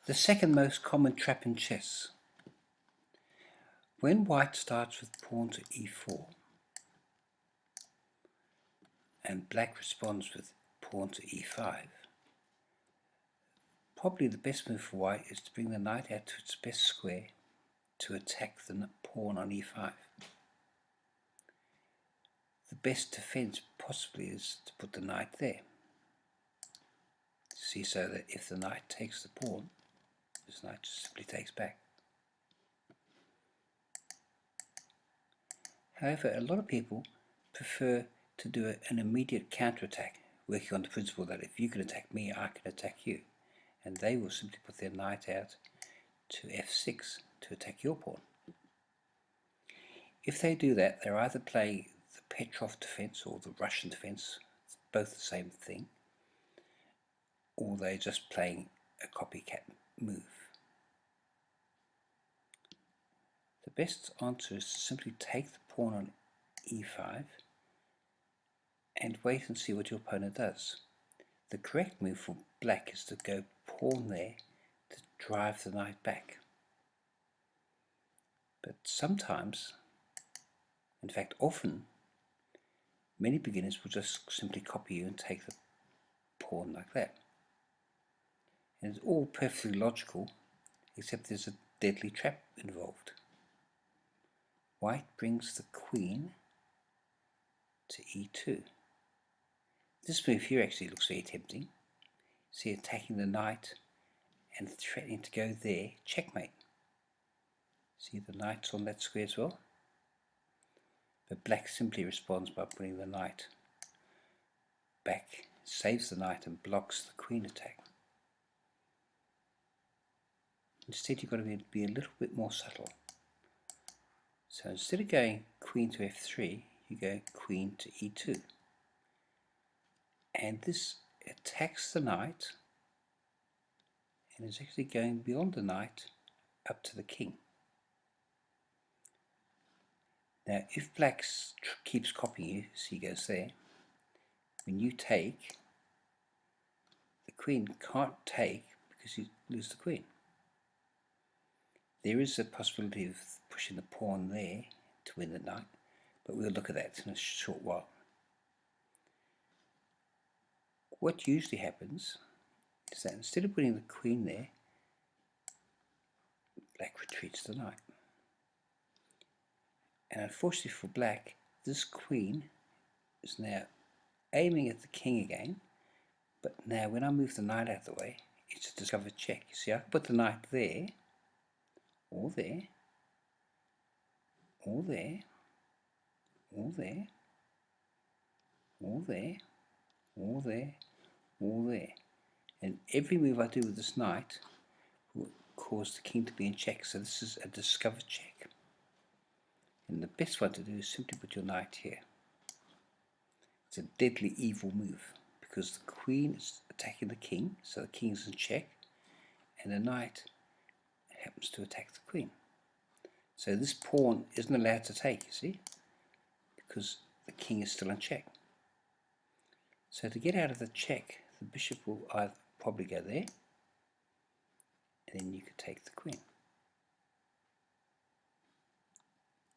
The second most common trap in chess. When white starts with pawn to e4 and black responds with pawn to e5, probably the best move for white is to bring the knight out to its best square to attack the pawn on e5. The best defense possibly is to put the knight there. See, so that if the knight takes the pawn, this knight just simply takes back. However, a lot of people prefer to do an immediate counterattack, working on the principle that if you can attack me, I can attack you. And they will simply put their knight out to f6 to attack your pawn. If they do that, they're either playing the Petroff defense or the Russian defense, it's both the same thing, or they're just playing a copycat move. The best answer is to simply take the pawn on e5 and wait and see what your opponent does. The correct move for black is to go pawn there to drive the knight back. But sometimes, in fact often, many beginners will just simply copy you and take the pawn like that. And it's all perfectly logical, except there's a deadly trap involved. White brings the queen to e2. This move here actually looks very tempting. See, attacking the knight and threatening to go there, checkmate. See, the knight's on that square as well. But black simply responds by putting the knight back, saves the knight and blocks the queen attack. Instead, you've got to be a little bit more subtle. So instead of going queen to f3, you go queen to e2. And this attacks the knight and is actually going beyond the knight up to the king. Now if black keeps copying you, so he goes there, when you take, the queen can't take because you lose the queen. There is a possibility of pushing the pawn there to win the knight, but we'll look at that in a short while. What usually happens is that instead of putting the queen there, black retreats the knight. And unfortunately for black, this queen is now aiming at the king again, but now when I move the knight out of the way, it's a discovered check. You see, I can put the knight there, or there, or there, or there, or there, or there, or there. And every move I do with this knight will cause the king to be in check. So this is a discovered check. And the best one to do is simply put your knight here. It's a deadly evil move because the queen is attacking the king, so the king is in check, and the knight happens to attack the queen. So this pawn isn't allowed to take, you see, because the king is still in check. So to get out of the check, the bishop will either probably go there, and then you could take the queen.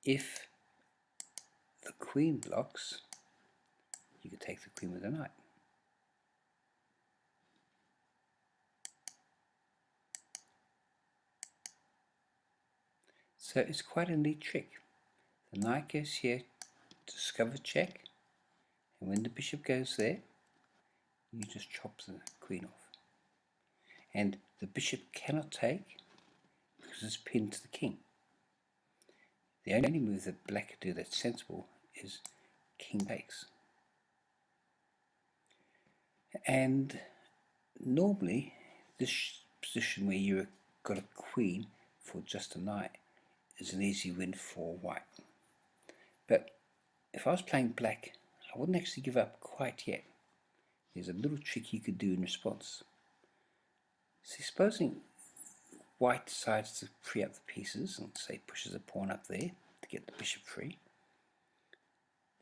If the queen blocks, you could take the queen with the knight. So it's quite a neat trick. The knight goes here, discover check, and when the bishop goes there, you just chop the queen off. And the bishop cannot take because it's pinned to the king. The only move that black could do that's sensible is king takes. And normally, this position where you've got a queen for just a knight is an easy win for white. But if I was playing black, I wouldn't actually give up quite yet. There's a little trick you could do in response. See, supposing white decides to free up the pieces and say pushes a pawn up there to get the bishop free.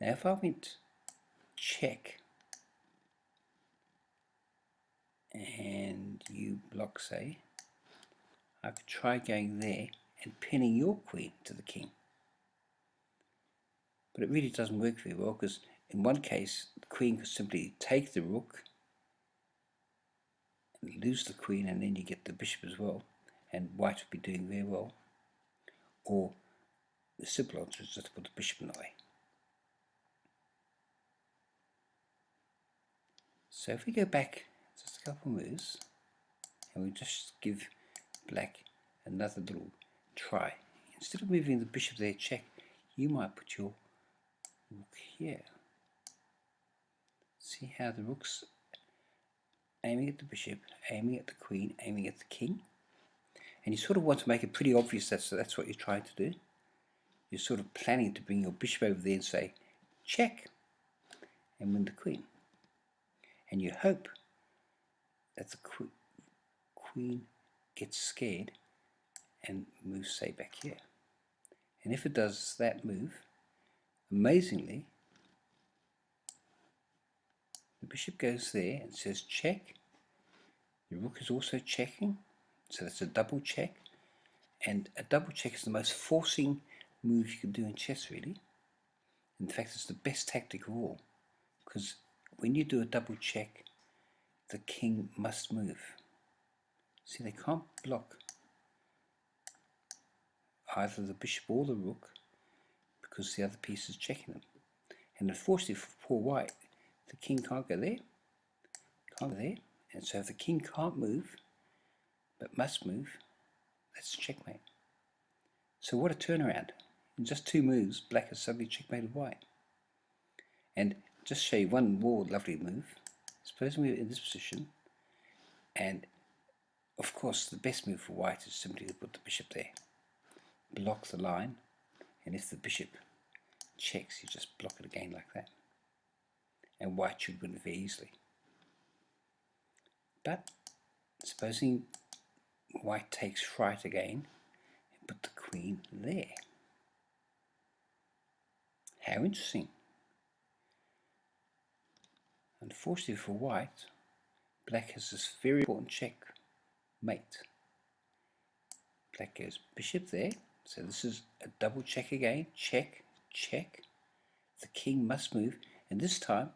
Now if I went check and you block, say, I could try going there and pinning your queen to the king. But it really doesn't work very well, because in one case the queen could simply take the rook and lose the queen, and then you get the bishop as well, and white would be doing very well. Or the simple answer is just to put the bishop in the way. So if we go back just a couple moves, and we just give black another little try. Instead of moving the bishop there, check, you might put your rook here. See how the rook's aiming at the bishop, aiming at the queen, aiming at the king? And you sort of want to make it pretty obvious that's what you're trying to do. You're sort of planning to bring your bishop over there and say, check, and win the queen. And you hope that the queen gets scared and moves, say, back here. And if it does that move, amazingly, the bishop goes there and says check. The rook is also checking, so that's a double check. And a double check is the most forcing move you can do in chess, really. In fact, it's the best tactic of all, because when you do a double check, the king must move. See, they can't block either the bishop or the rook because the other piece is checking them. And unfortunately for poor white, the king can't go there, can't go there. And so if the king can't move, but must move, that's checkmate. So what a turnaround. In just 2 moves, black has suddenly checkmated white. And just show you one more lovely move. Suppose we're in this position, and of course the best move for white is simply to put the bishop there. Block the line, and if the bishop checks, you just block it again like that. And white should win very easily. But supposing white takes fright again and put the queen there. How interesting. Unfortunately for white, black has this very important check, mate. Black goes bishop there, so this is a double check again, check, check. The king must move, and this time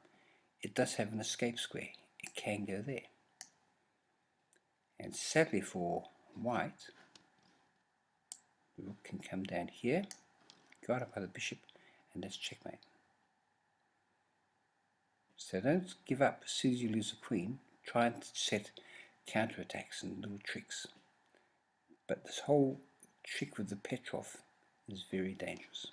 it does have an escape square. It can go there. And sadly for white, the rook can come down here, guarded by the bishop, and that's checkmate. So don't give up as soon as you lose a queen. Try and set counterattacks and little tricks. But this whole trick with the Petroff is very dangerous.